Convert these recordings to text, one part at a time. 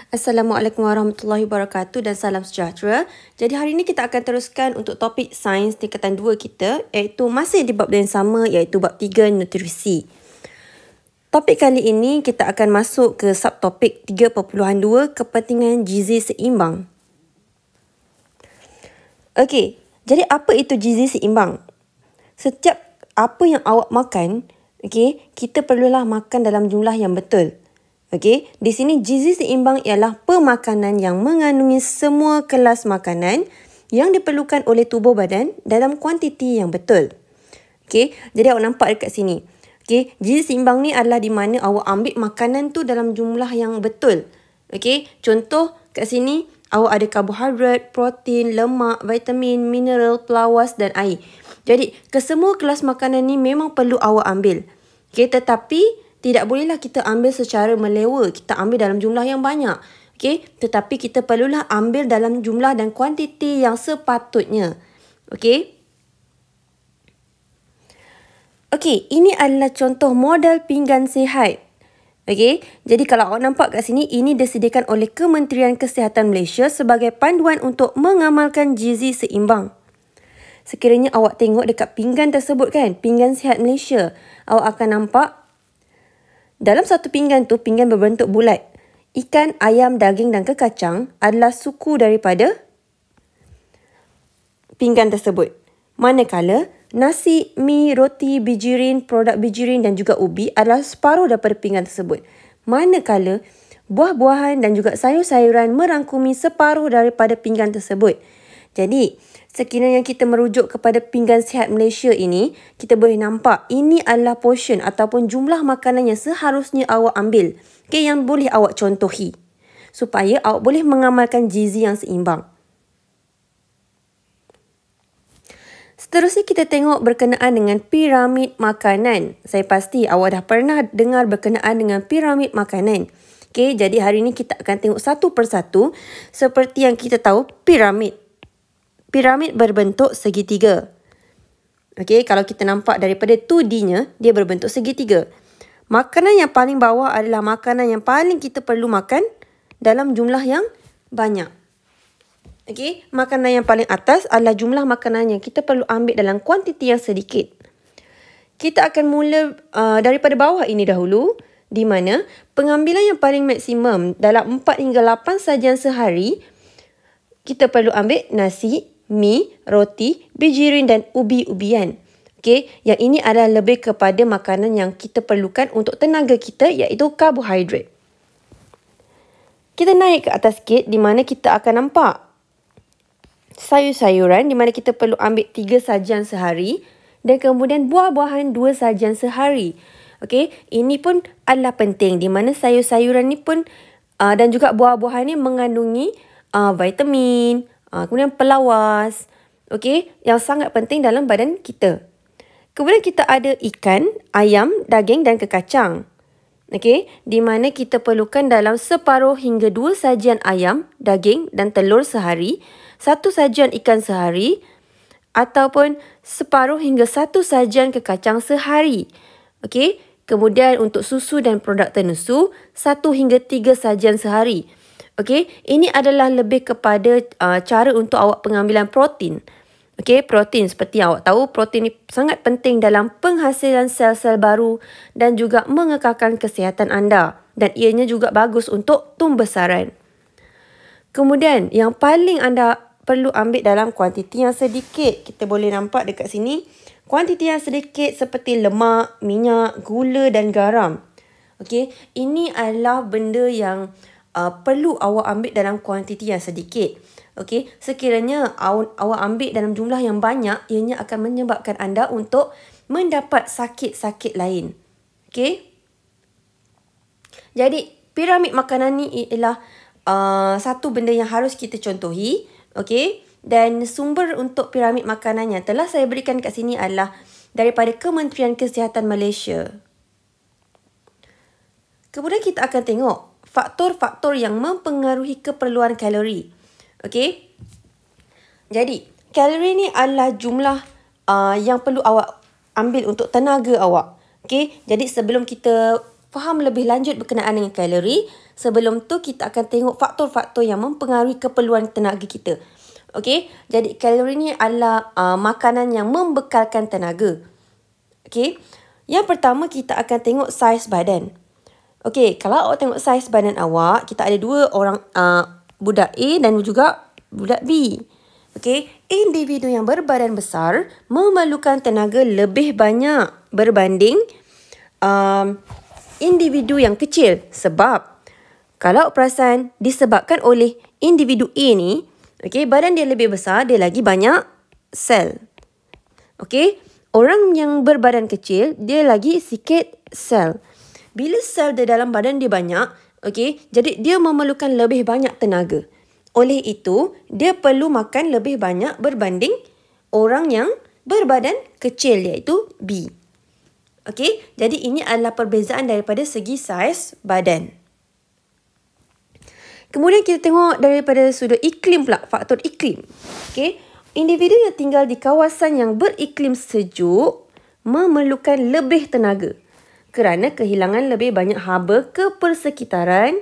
Assalamualaikum warahmatullahi wabarakatuh dan salam sejahtera. Jadi hari ini kita akan teruskan untuk topik sains tingkatan 2 kita, iaitu masih di bab yang sama, iaitu bab 3 nutrisi. Topik kali ini kita akan masuk ke subtopik 3.2 kepentingan gizi seimbang. Okey, jadi apa itu gizi seimbang? Setiap apa yang awak makan, kita perlulah makan dalam jumlah yang betul. Okey, di sini gizi seimbang ialah pemakanan yang mengandungi semua kelas makanan yang diperlukan oleh tubuh badan dalam kuantiti yang betul. Okey, jadi awak nampak dekat sini. Okey, gizi seimbang ni adalah di mana awak ambil makanan tu dalam jumlah yang betul. Okey, contoh kat sini awak ada karbohidrat, protein, lemak, vitamin, mineral, pelawas dan air. Jadi, kesemua kelas makanan ni memang perlu awak ambil. Okey, tetapi tidak bolehlah kita ambil secara melewa. Kita ambil dalam jumlah yang banyak. Okey, tetapi kita perlulah ambil dalam jumlah dan kuantiti yang sepatutnya. Okey. Okey, ini adalah contoh model pinggan sihat. Okey, jadi kalau awak nampak kat sini, ini disediakan oleh Kementerian Kesihatan Malaysia sebagai panduan untuk mengamalkan gizi seimbang. Sekiranya awak tengok dekat pinggan tersebut kan, pinggan sihat Malaysia, awak akan nampak dalam satu pinggan tu, pinggan berbentuk bulat. Ikan, ayam, daging dan kekacang adalah suku daripada pinggan tersebut. Manakala, nasi, mi, roti, bijirin, produk bijirin dan juga ubi adalah separuh daripada pinggan tersebut. Manakala, buah-buahan dan juga sayur-sayuran merangkumi separuh daripada pinggan tersebut. Jadi, sekiranya kita merujuk kepada pinggan sihat Malaysia ini, kita boleh nampak ini adalah portion ataupun jumlah makanan yang seharusnya awak ambil. Okay, yang boleh awak contohi. Supaya awak boleh mengamalkan gizi yang seimbang. Seterusnya kita tengok berkenaan dengan piramid makanan. Saya pasti awak dah pernah dengar berkenaan dengan piramid makanan. Okay, jadi hari ini kita akan tengok satu persatu. Seperti yang kita tahu, piramid. Piramid berbentuk segitiga. Okey, kalau kita nampak daripada 2D-nya, dia berbentuk segitiga. Makanan yang paling bawah adalah makanan yang paling kita perlu makan dalam jumlah yang banyak. Okey, makanan yang paling atas adalah jumlah makanan yang kita perlu ambil dalam kuantiti yang sedikit. Kita akan mula daripada bawah ini dahulu, di mana pengambilan yang paling maksimum dalam 4 hingga 8 sajian sehari, kita perlu ambil nasi, mi, roti, bijirin dan ubi-ubian. Okey, yang ini adalah lebih kepada makanan yang kita perlukan untuk tenaga kita, iaitu karbohidrat. Kita naik ke atas sikit di mana kita akan nampak sayur-sayuran di mana kita perlu ambil 3 sajian sehari dan kemudian buah-buahan 2 sajian sehari. Okey, ini pun adalah penting di mana sayur-sayuran ni pun dan juga buah-buahan ni mengandungi vitamin, kemudian pelawas, okey, yang sangat penting dalam badan kita. Kemudian kita ada ikan, ayam, daging dan kekacang. Okey, di mana kita perlukan dalam separuh hingga 2 sajian ayam, daging dan telur sehari, 1 sajian ikan sehari ataupun separuh hingga 1 sajian kekacang sehari. Okey, kemudian untuk susu dan produk tenusu, 1 hingga 3 sajian sehari. Okey, ini adalah lebih kepada cara untuk awak pengambilan protein. Okey, protein seperti awak tahu, protein ini sangat penting dalam penghasilan sel-sel baru dan juga mengekalkan kesihatan anda. Dan ianya juga bagus untuk tumbesaran. Kemudian, yang paling anda perlu ambil dalam kuantiti yang sedikit. Kita boleh nampak dekat sini, kuantiti yang sedikit seperti lemak, minyak, gula dan garam. Okey, ini adalah benda yang perlu awak ambil dalam kuantiti yang sedikit. Okey, sekiranya awak ambil dalam jumlah yang banyak, ianya akan menyebabkan anda untuk mendapat sakit-sakit lain. Okey. Jadi, piramid makanan ni ialah satu benda yang harus kita contohi. Okey. Dan sumber untuk piramid makanan yang telah saya berikan kat sini adalah daripada Kementerian Kesihatan Malaysia. Kemudian kita akan tengok faktor-faktor yang mempengaruhi keperluan kalori. Okey. Jadi, kalori ni adalah jumlah yang perlu awak ambil untuk tenaga awak. Okey. Jadi, sebelum kita faham lebih lanjut berkenaan dengan kalori, sebelum tu kita akan tengok faktor-faktor yang mempengaruhi keperluan tenaga kita. Okey, jadi kalori ni adalah makanan yang membekalkan tenaga. Okey, yang pertama kita akan tengok saiz badan. Okey, kalau awak tengok saiz badan awak, kita ada dua orang, budak A dan juga budak B. Okey, individu yang berbadan besar memerlukan tenaga lebih banyak berbanding individu yang kecil. Sebab kalau perasan disebabkan oleh individu A ni, okey, badan dia lebih besar, dia lagi banyak sel. Okey, orang yang berbadan kecil, dia lagi sikit sel. Bila sel di dalam badan dia banyak, okey, jadi dia memerlukan lebih banyak tenaga. Oleh itu, dia perlu makan lebih banyak berbanding orang yang berbadan kecil, iaitu B. Okey, jadi ini adalah perbezaan daripada segi saiz badan. Kemudian kita tengok daripada sudut iklim pula, faktor iklim. Okey, individu yang tinggal di kawasan yang beriklim sejuk memerlukan lebih tenaga kerana kehilangan lebih banyak haba ke persekitaran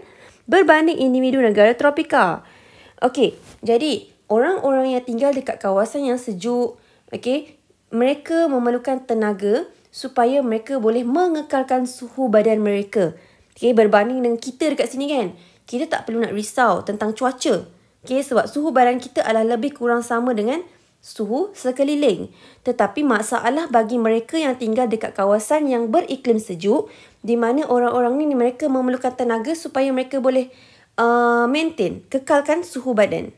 berbanding individu negara tropika. Okey, jadi orang-orang yang tinggal dekat kawasan yang sejuk, okey, mereka memerlukan tenaga supaya mereka boleh mengekalkan suhu badan mereka. Okay, berbanding dengan kita dekat sini kan, kita tak perlu nak risau tentang cuaca. Okay, sebab suhu badan kita adalah lebih kurang sama dengan suhu sekeliling. Tetapi masalah bagi mereka yang tinggal dekat kawasan yang beriklim sejuk, di mana orang-orang ni mereka memerlukan tenaga supaya mereka boleh maintain, kekalkan suhu badan.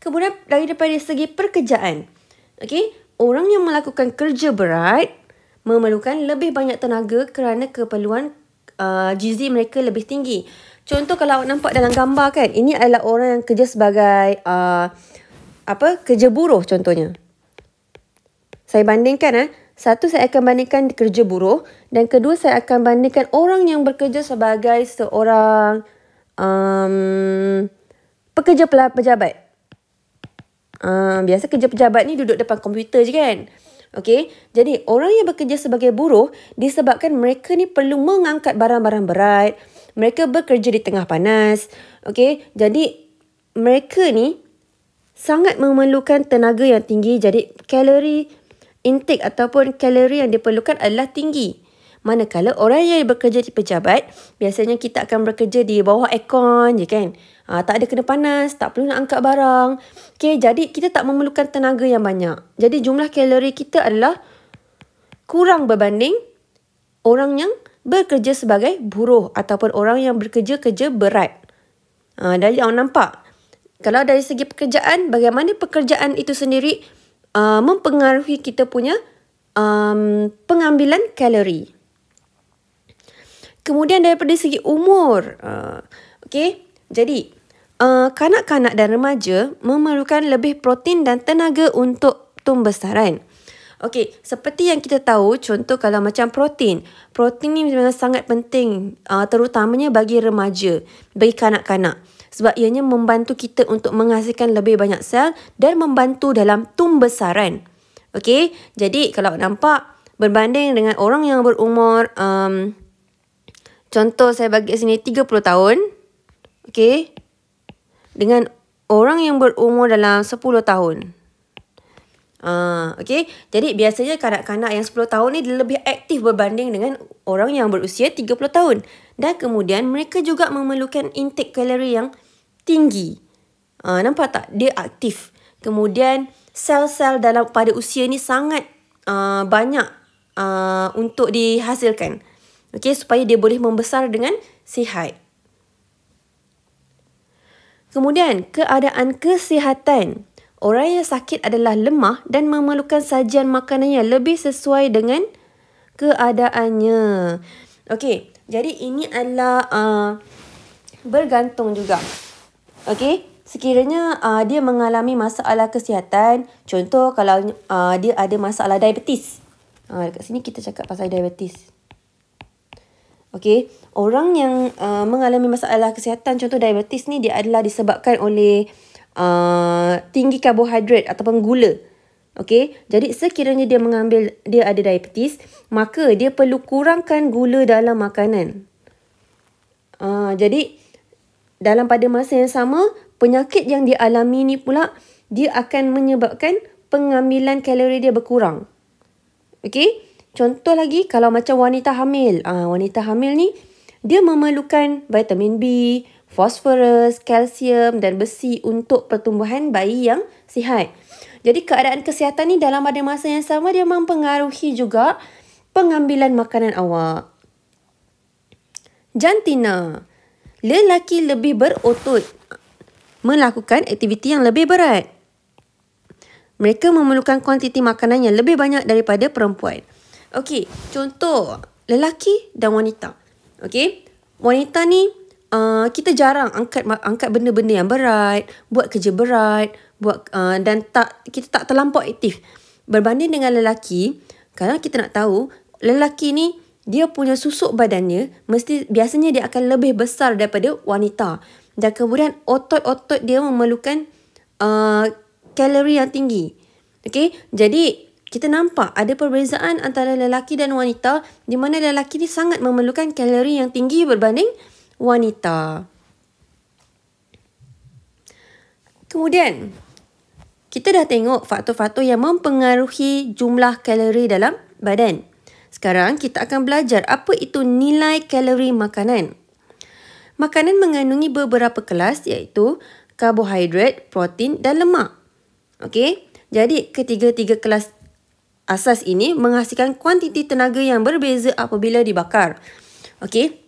Kemudian daripada segi pekerjaan, okay, orang yang melakukan kerja berat memerlukan lebih banyak tenaga kerana keperluan gizi mereka lebih tinggi. Contoh kalau awak nampak dalam gambar kan, ini adalah orang yang kerja sebagai kerja buruh contohnya. Saya bandingkan satu saya akan bandingkan kerja buruh dan kedua saya akan bandingkan orang yang bekerja sebagai seorang pekerja pejabat. Biasa kerja pejabat ni duduk depan komputer je kan. Okey, jadi orang yang bekerja sebagai buruh disebabkan mereka ni perlu mengangkat barang-barang berat, mereka bekerja di tengah panas. Okey, jadi mereka ni sangat memerlukan tenaga yang tinggi, jadi kalori intake ataupun kalori yang diperlukan adalah tinggi. Manakala orang yang bekerja di pejabat, biasanya kita akan bekerja di bawah aircon je kan. Tak ada kena panas, tak perlu nak angkat barang. Okay, jadi kita tak memerlukan tenaga yang banyak. Jadi jumlah kalori kita adalah kurang berbanding orang yang bekerja sebagai buruh ataupun orang yang bekerja berat. Dari awak nampak. Kalau dari segi pekerjaan, bagaimana pekerjaan itu sendiri mempengaruhi kita punya pengambilan kalori. Kemudian daripada segi umur, okey, jadi kanak-kanak dan remaja memerlukan lebih protein dan tenaga untuk tumbesaran. Okey, seperti yang kita tahu, contoh kalau macam protein ni memang sangat penting, terutamanya bagi remaja, bagi kanak-kanak. Sebab ianya membantu kita untuk menghasilkan lebih banyak sel dan membantu dalam tumbesaran. Okey, jadi kalau nampak berbanding dengan orang yang berumur contoh saya bagi sini 30 tahun. Okey. Dengan orang yang berumur dalam 10 tahun. Okey. Jadi biasanya kanak-kanak yang 10 tahun ni lebih aktif berbanding dengan orang yang berusia 30 tahun. Dan kemudian mereka juga memerlukan intake kalori yang tinggi. Nampak tak? Dia aktif. Kemudian sel-sel pada usia ni sangat banyak untuk dihasilkan. Okey, supaya dia boleh membesar dengan sihat. Kemudian, keadaan kesihatan. Orang yang sakit adalah lemah dan memerlukan sajian makanan yang lebih sesuai dengan keadaannya. Okey, jadi ini adalah bergantung juga. Okey, sekiranya dia mengalami masalah kesihatan, contoh kalau dia ada masalah diabetes. Dekat sini kita cakap pasal diabetes. Okey, orang yang mengalami masalah kesihatan, contoh diabetes ni dia adalah disebabkan oleh tinggi karbohidrat ataupun gula. Okey, jadi sekiranya dia ada diabetes, maka dia perlu kurangkan gula dalam makanan. Jadi dalam pada masa yang sama, penyakit yang dia alami ni pula dia akan menyebabkan pengambilan kalori dia berkurang. Okey? Contoh lagi kalau macam wanita hamil. Wanita hamil ni dia memerlukan vitamin B, fosforus, kalsium dan besi untuk pertumbuhan bayi yang sihat. Jadi keadaan kesihatan ni dalam pada masa yang sama dia mempengaruhi juga pengambilan makanan awak. Jantina. Lelaki lebih berotot melakukan aktiviti yang lebih berat. Mereka memerlukan kuantiti makanan yang lebih banyak daripada perempuan. Okey, contoh lelaki dan wanita. Okey, wanita ni kita jarang angkat benda-benda yang berat, buat kerja berat, dan kita tak terlampau aktif. Berbanding dengan lelaki, kalau kita nak tahu, lelaki ni dia punya susuk badannya biasanya dia akan lebih besar daripada wanita. Dan kemudian otot-otot dia memerlukan kalori yang tinggi. Okey, jadi kita nampak ada perbezaan antara lelaki dan wanita di mana lelaki ni sangat memerlukan kalori yang tinggi berbanding wanita. Kemudian, kita dah tengok faktor-faktor yang mempengaruhi jumlah kalori dalam badan. Sekarang kita akan belajar apa itu nilai kalori makanan. Makanan mengandungi beberapa kelas iaitu karbohidrat, protein dan lemak. Okey, jadi ketiga-tiga kelas asas ini menghasilkan kuantiti tenaga yang berbeza apabila dibakar. Okey.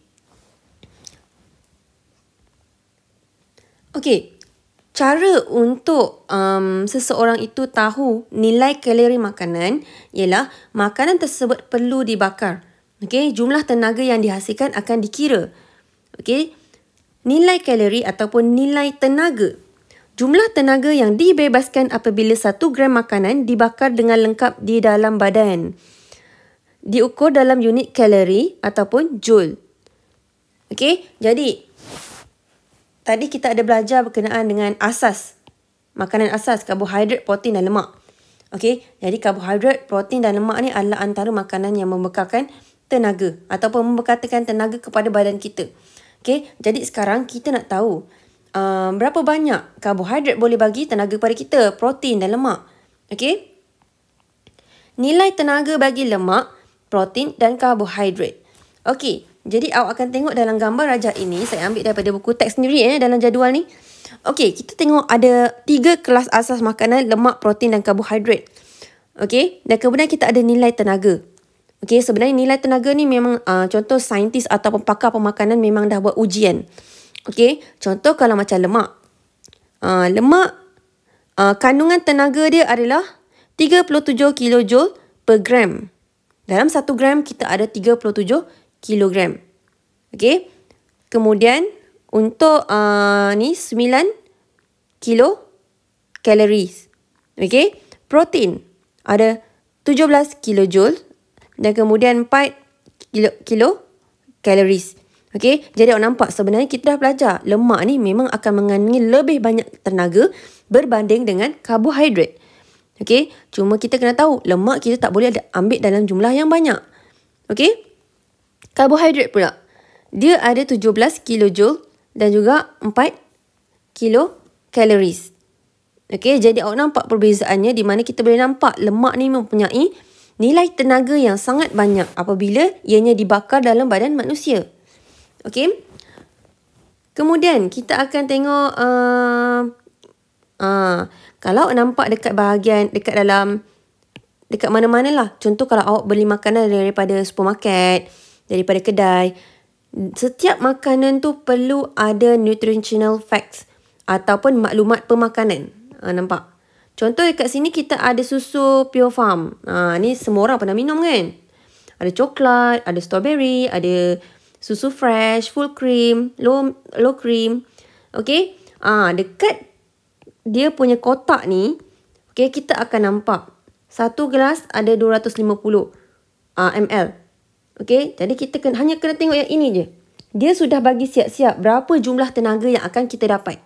Okey. Cara untuk seseorang itu tahu nilai kalori makanan ialah makanan tersebut perlu dibakar. Okey, jumlah tenaga yang dihasilkan akan dikira. Okey. Nilai kalori ataupun nilai tenaga. Jumlah tenaga yang dibebaskan apabila 1 gram makanan dibakar dengan lengkap di dalam badan. Diukur dalam unit kalori ataupun joule. Okey, jadi tadi kita ada belajar berkenaan dengan asas. Makanan asas, karbohidrat, protein dan lemak. Okey, jadi karbohidrat, protein dan lemak ni adalah antara makanan yang membekalkan tenaga ataupun membekalkan tenaga kepada badan kita. Okey, jadi sekarang kita nak tahu berapa banyak karbohidrat boleh bagi tenaga pada kita, protein dan lemak. Okey. Nilai tenaga bagi lemak, protein dan karbohidrat. Okey, jadi awak akan tengok dalam gambar rajah ini, saya ambil daripada buku teks sendiri dalam jadual ni. Okey, kita tengok ada 3 kelas asas makanan, lemak, protein dan karbohidrat. Okey, dan kemudian kita ada nilai tenaga. Okey, sebenarnya nilai tenaga ni memang contoh saintis ataupun pakar pemakanan memang dah buat ujian. Okey, contoh kalau macam lemak. Lemak, kandungan tenaga dia adalah 37 kilojoule per gram. Dalam 1 gram kita ada 37 kilogram. Okey. Kemudian untuk ni 9 kilo calories. Okey. Protein ada 17 kilojoule dan kemudian 4 kilo calories. Okey, jadi awak nampak sebenarnya kita dah belajar lemak ni memang akan mengandungi lebih banyak tenaga berbanding dengan karbohidrat. Okey, cuma kita kena tahu lemak kita tak boleh ambil dalam jumlah yang banyak. Okey, karbohidrat pula dia ada 17 kilojoule dan juga 4 kilo calories. Okey, jadi awak nampak perbezaannya di mana kita boleh nampak lemak ni mempunyai nilai tenaga yang sangat banyak apabila ianya dibakar dalam badan manusia. Okey. Kemudian kita akan tengok kalau nampak dekat mana-mana lah. Contoh kalau awak beli makanan daripada supermarket, daripada kedai, setiap makanan tu perlu ada nutritional facts ataupun maklumat pemakanan. Nampak? Contoh dekat sini kita ada susu Pure Farm. Ni semua orang pernah minum kan? Ada coklat, ada strawberry, ada susu fresh, full cream, low cream. Okey. Dekat dia punya kotak ni, okey, kita akan nampak satu gelas ada 250 ml. Okey, jadi kita hanya kena tengok yang ini je. Dia sudah bagi siap-siap berapa jumlah tenaga yang akan kita dapat.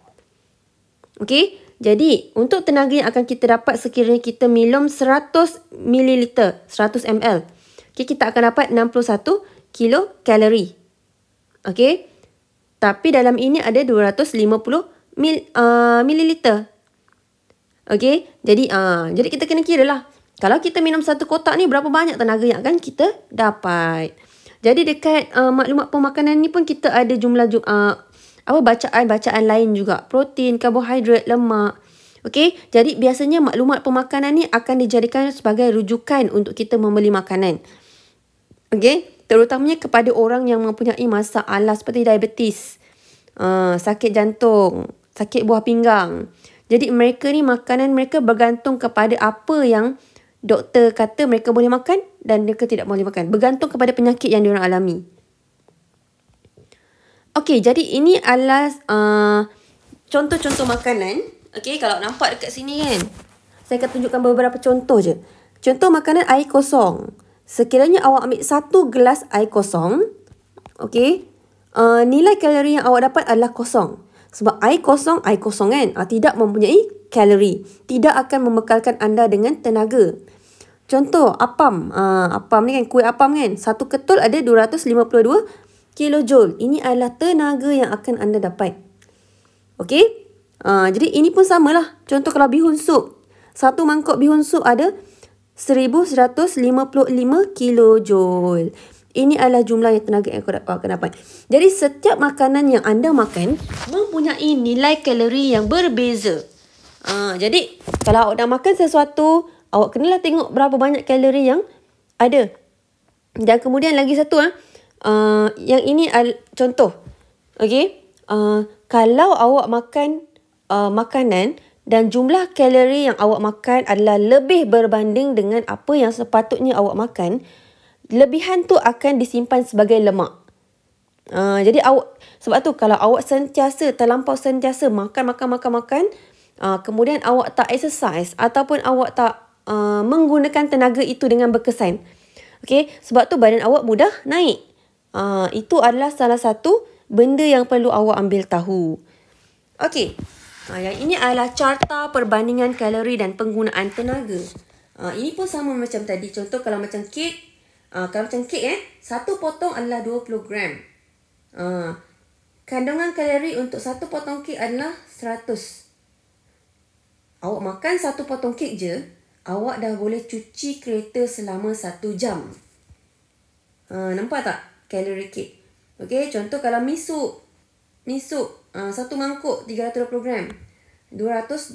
Okey, Jadi, untuk tenaga yang akan kita dapat sekiranya kita minum 100 ml, 100 ml. Okay, kita akan dapat 61 kilokalori. Okay. Tapi dalam ini ada 250 mililiter. Okay. Jadi kita kena kira lah. Kalau kita minum satu kotak ni, berapa banyak tenaga yang akan kita dapat. Jadi dekat maklumat pemakanan ni pun kita ada jumlah bacaan-bacaan lain juga. Protein, karbohidrat, lemak. Okey, jadi biasanya maklumat pemakanan ni akan dijadikan sebagai rujukan untuk kita membeli makanan. Okey, terutamanya kepada orang yang mempunyai masalah seperti diabetes, sakit jantung, sakit buah pinggang. Jadi mereka ni makanan mereka bergantung kepada apa yang doktor kata mereka boleh makan dan mereka tidak boleh makan. Bergantung kepada penyakit yang diorang alami. Okey, jadi ini adalah contoh-contoh makanan. Okey, kalau nampak dekat sini kan, saya akan tunjukkan beberapa contoh je. Contoh makanan air kosong. Sekiranya awak ambil 1 gelas air kosong, okey, nilai kalori yang awak dapat adalah kosong. Sebab air kosong kan, tidak mempunyai kalori. Tidak akan membekalkan anda dengan tenaga. Contoh, apam. Apam ni kan, kuih apam kan. Satu ketul ada 252 kilojoule. Ini adalah tenaga yang akan anda dapat. Okey? Jadi ini pun samalah. Contoh kalau bihun sup. Satu mangkuk bihun sup ada 1155 kilojoule. Ini adalah jumlah yang tenaga yang awak akan dapat. Jadi setiap makanan yang anda makan mempunyai nilai kalori yang berbeza. Jadi kalau awak dah makan sesuatu, awak kenalah tengok berapa banyak kalori yang ada. Dan kemudian lagi satu, yang ini contoh. Okey. Kalau awak makan makanan dan jumlah kalori yang awak makan adalah lebih berbanding dengan apa yang sepatutnya awak makan, lebihan tu akan disimpan sebagai lemak. Jadi sebab tu kalau awak terlampau sentiasa makan, kemudian awak tak exercise ataupun awak tak menggunakan tenaga itu dengan berkesan. Okey, sebab tu badan awak mudah naik. Itu adalah salah satu benda yang perlu awak ambil tahu. Okey. Yang ini adalah carta perbandingan kalori dan penggunaan tenaga. Ini pun sama macam tadi. Contoh kalau macam kek. Kalau macam kek satu potong adalah 20 gram. Kandungan kalori untuk satu potong kek adalah 100. Awak makan satu potong kek je, awak dah boleh cuci kereta selama 1 jam. Nampak tak kalori kek? Okey, contoh kalau mi sup. Satu mangkuk 320 gram. 220.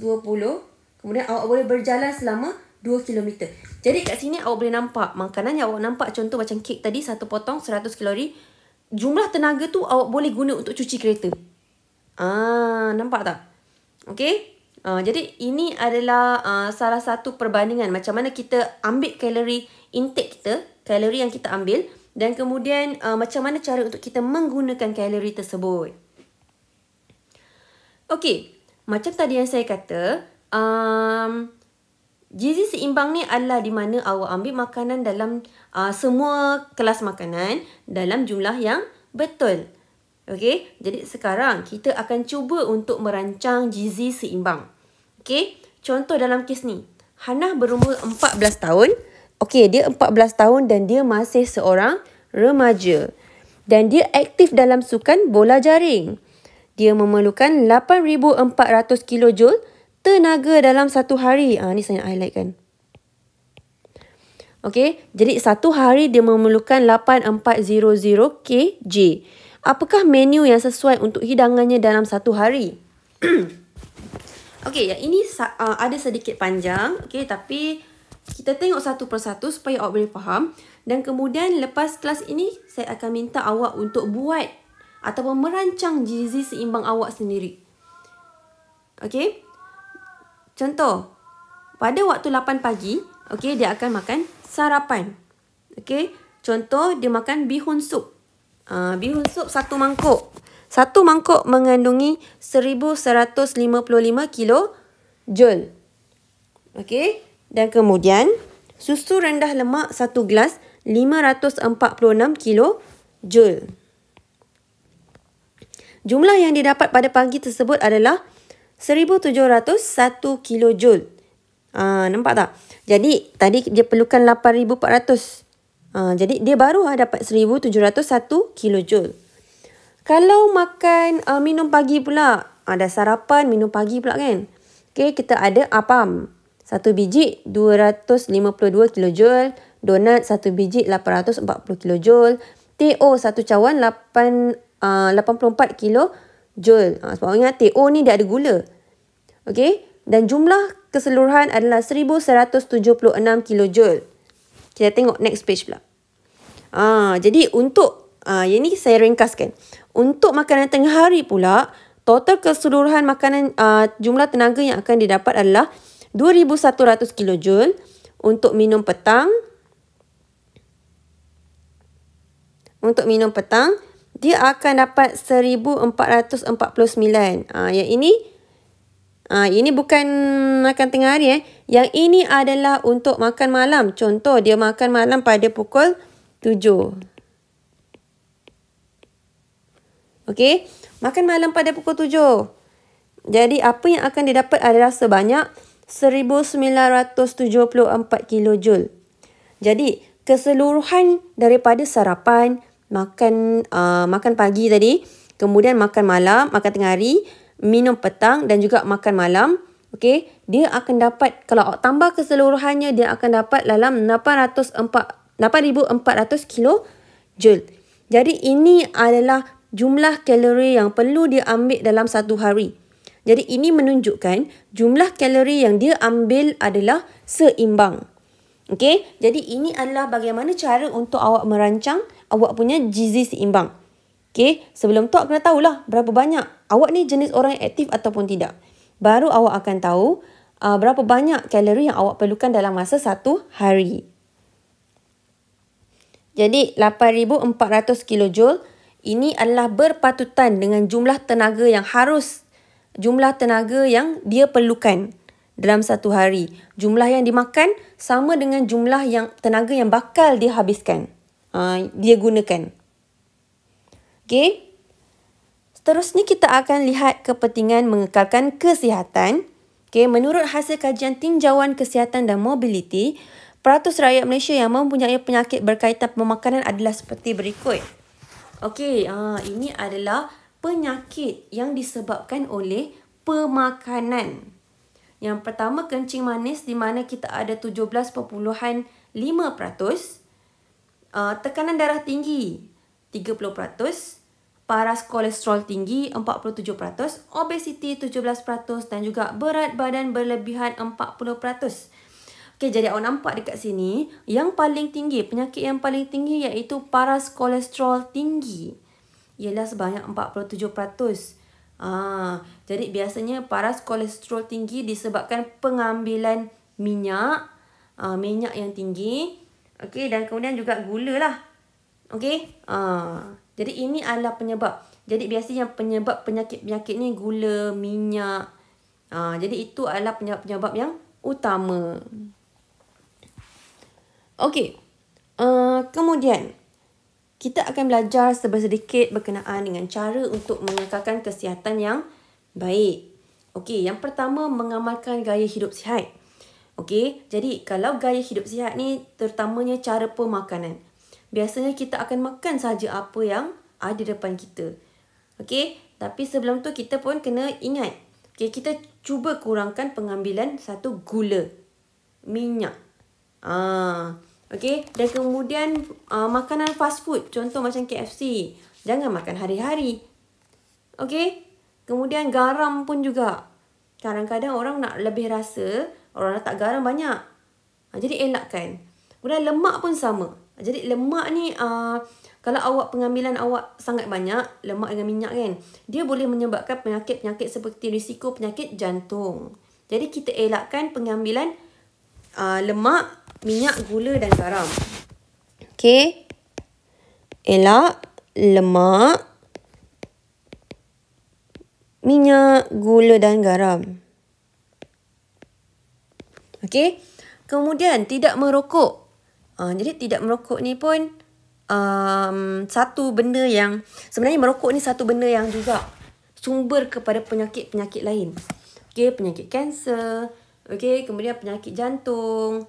Kemudian awak boleh berjalan selama 2 km. Jadi kat sini awak boleh nampak makanan yang awak nampak, contoh macam kek tadi, satu potong 100 kalori. Jumlah tenaga tu awak boleh guna untuk cuci kereta. Nampak tak? Okey. Jadi ini adalah salah satu perbandingan macam mana kita ambil kalori intake kita, kalori yang kita ambil, dan kemudian macam mana cara untuk kita menggunakan kalori tersebut. Okey, macam tadi yang saya kata, gizi seimbang ni adalah di mana awak ambil makanan dalam semua kelas makanan dalam jumlah yang betul. Okey, jadi sekarang kita akan cuba untuk merancang gizi seimbang. Okey, contoh dalam kes ni, Hannah berumur 14 tahun. Okey, dia 14 tahun dan dia masih seorang remaja. Dan dia aktif dalam sukan bola jaring. Dia memerlukan 8,400 kilojoule tenaga dalam satu hari. Ni saya nak highlight kan. Okey, jadi satu hari dia memerlukan 8,400 kg. Apakah menu yang sesuai untuk hidangannya dalam satu hari? Okey, yang ini ada sedikit panjang. Okey, tapi kita tengok satu persatu supaya awak boleh faham. Dan kemudian lepas kelas ini, saya akan minta awak untuk buat ataupun merancang gizi seimbang awak sendiri. Okey. Contoh, pada waktu 8 pagi, okey, dia akan makan sarapan. Okey. Contoh, dia makan bihun sup. Bihun sup satu mangkuk. Satu mangkuk mengandungi 1,155 kilojoule. Okey. Dan kemudian, susu rendah lemak 1 gelas 546 kilojoule. Jumlah yang didapat pada pagi tersebut adalah 1701 kilojoule. Nampak tak? Jadi tadi dia perlukan 8400. Jadi dia baru dapat 1701 kilojoule. Kalau makan minum pagi pula, ada sarapan minum pagi pula kan. Okey, kita ada apam. 1 biji 252 kilojoule, donat 1 biji 840 kilojoule, TO 1 cawan 84 kilojoule. Sebab ingat TO ni dia ada gula. Okey, dan jumlah keseluruhan adalah 1176 kilojoule. Kita tengok next page pula. Jadi untuk yang ni saya ringkaskan. Untuk makanan tengah hari pula, total keseluruhan makanan jumlah tenaga yang akan didapat adalah 2100 kilojoule. Untuk minum petang, dia akan dapat 1449. Yang ini bukan makan tengah hari. Yang ini adalah untuk makan malam. Contoh, dia makan malam pada pukul 7. Okey, makan malam pada pukul 7. Jadi, apa yang akan didapat adalah sebanyak 1974 kilojoule. Jadi, keseluruhan daripada sarapan, makan pagi tadi, kemudian makan malam, makan tengah hari, minum petang dan juga makan malam. Okey, dia akan dapat, kalau tambah keseluruhannya, dia akan dapat dalam 8,400 kilojoule. Jadi ini adalah jumlah kalori yang perlu dia ambil dalam satu hari. Jadi ini menunjukkan jumlah kalori yang dia ambil adalah seimbang. Okey, jadi ini adalah bagaimana cara untuk awak merancang awak punya gizi seimbang. Okey, sebelum tu awak kena tahulah berapa banyak awak ni jenis orang yang aktif ataupun tidak. Baru awak akan tahu berapa banyak kalori yang awak perlukan dalam masa satu hari. Jadi 8400 kilojoule ini adalah berpatutan dengan jumlah tenaga yang dia perlukan dalam satu hari. Jumlah yang dimakan sama dengan jumlah yang tenaga yang bakal dia habiskan. Dia gunakan. Okey. Seterusnya kita akan lihat kepentingan mengekalkan kesihatan. Okey, menurut hasil kajian tinjauan kesihatan dan mobiliti, peratus rakyat Malaysia yang mempunyai penyakit berkaitan pemakanan adalah seperti berikut. Okey, ini adalah penyakit yang disebabkan oleh pemakanan. Yang pertama, kencing manis di mana kita ada 17.5%. Tekanan darah tinggi 30%. Paras kolesterol tinggi 47%. Obesiti 17% dan juga berat badan berlebihan 40%. Okey, jadi awak nampak dekat sini, yang paling tinggi, penyakit yang paling tinggi iaitu paras kolesterol tinggi. Ialah sebanyak 47%. Jadi biasanya paras kolesterol tinggi disebabkan pengambilan minyak yang tinggi. Okey, dan kemudian juga gula lah. Okey. Jadi ini adalah penyebab. Jadi biasanya penyebab penyakit-penyakit ni gula, minyak. Jadi itu adalah penyebab-penyebab yang utama. Okey. Kemudian kita akan belajar sedikit berkenaan dengan cara untuk mengekalkan kesihatan yang baik. Okey, yang pertama mengamalkan gaya hidup sihat. Okey, jadi kalau gaya hidup sihat ni terutamanya cara pemakanan. Biasanya kita akan makan saja apa yang ada depan kita. Okey, tapi sebelum tu kita pun kena ingat. Okey, kita cuba kurangkan pengambilan satu gula, minyak. Okey, dan kemudian makanan fast food, contoh macam KFC. Jangan makan hari-hari. Okey, kemudian garam pun juga. Kadang-kadang orang nak lebih rasa, orang letak garam banyak. Jadi elakkan. Kemudian lemak pun sama. Jadi lemak ni kalau awak pengambilan awak sangat banyak, lemak dengan minyak kan, dia boleh menyebabkan penyakit-penyakit seperti risiko penyakit jantung. Jadi kita elakkan pengambilan lemak, minyak, gula dan garam. Okey. Elak lemak, minyak, gula dan garam. Okey. Kemudian tidak merokok. Jadi tidak merokok ni pun satu benda yang sebenarnya merokok ni satu benda yang juga sumber kepada penyakit-penyakit lain. Okey, penyakit kanser. Okey, kemudian penyakit jantung.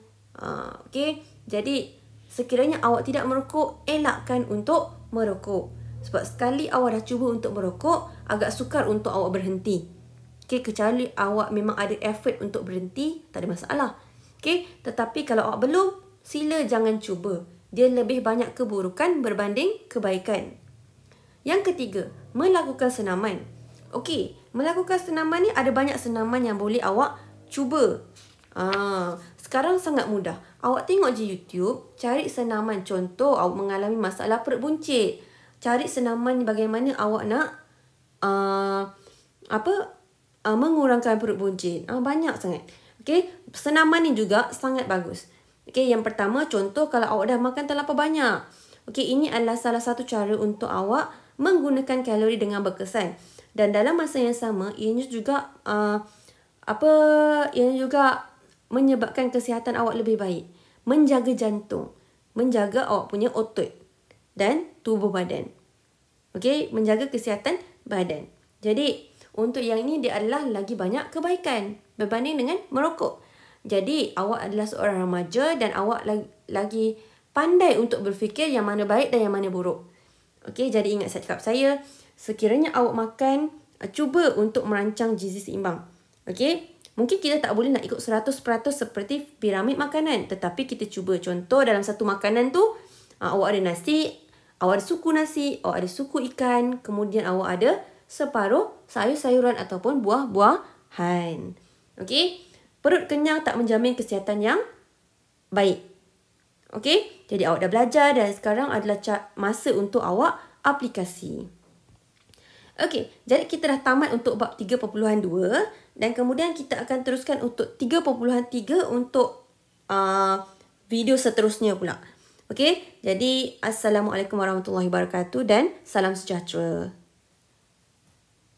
Okey, jadi sekiranya awak tidak merokok, elakkan untuk merokok. Sebab sekali awak dah cuba untuk merokok, agak sukar untuk awak berhenti. Okey, kecuali awak memang ada effort untuk berhenti, tak ada masalah. Okey, tetapi kalau awak belum, sila jangan cuba. Dia lebih banyak keburukan berbanding kebaikan. Yang ketiga, melakukan senaman. Okey, melakukan senaman ni ada banyak senaman yang boleh awak cuba. Sekarang sangat mudah. Awak tengok je YouTube, cari senaman. Contoh, awak mengalami masalah perut buncit. Cari senaman bagaimana awak nak mengurangkan perut buncit. Banyak sangat. Okey, senaman ni juga sangat bagus. Okey, yang pertama, contoh kalau awak dah makan terlalu banyak. Okey, ini adalah salah satu cara untuk awak menggunakan kalori dengan berkesan. Dan dalam masa yang sama, ianya juga menyebabkan kesihatan awak lebih baik. Menjaga jantung, menjaga awak punya otot dan tubuh badan. Okey, menjaga kesihatan badan. Jadi, untuk yang ini dia adalah lagi banyak kebaikan berbanding dengan merokok. Jadi, awak adalah seorang remaja dan awak lagi pandai untuk berfikir yang mana baik dan yang mana buruk. Okey, jadi ingat saya cakap saya, sekiranya awak makan, cuba untuk merancang gizi seimbang. Okey, mungkin kita tak boleh nak ikut 100% seperti piramid makanan. Tetapi kita cuba. Contoh dalam satu makanan tu, awak ada nasi, awak ada suku nasi, awak ada suku ikan. Kemudian awak ada separuh sayur-sayuran ataupun buah-buahan. Okey, perut kenyang tak menjamin kesihatan yang baik. Okey, jadi awak dah belajar dan sekarang adalah masa untuk awak aplikasi. Okey, jadi kita dah tamat untuk bab 3.2 dan kemudian kita akan teruskan untuk 3.3 untuk video seterusnya pula. Okey, jadi Assalamualaikum warahmatullahi wabarakatuh dan salam sejahtera.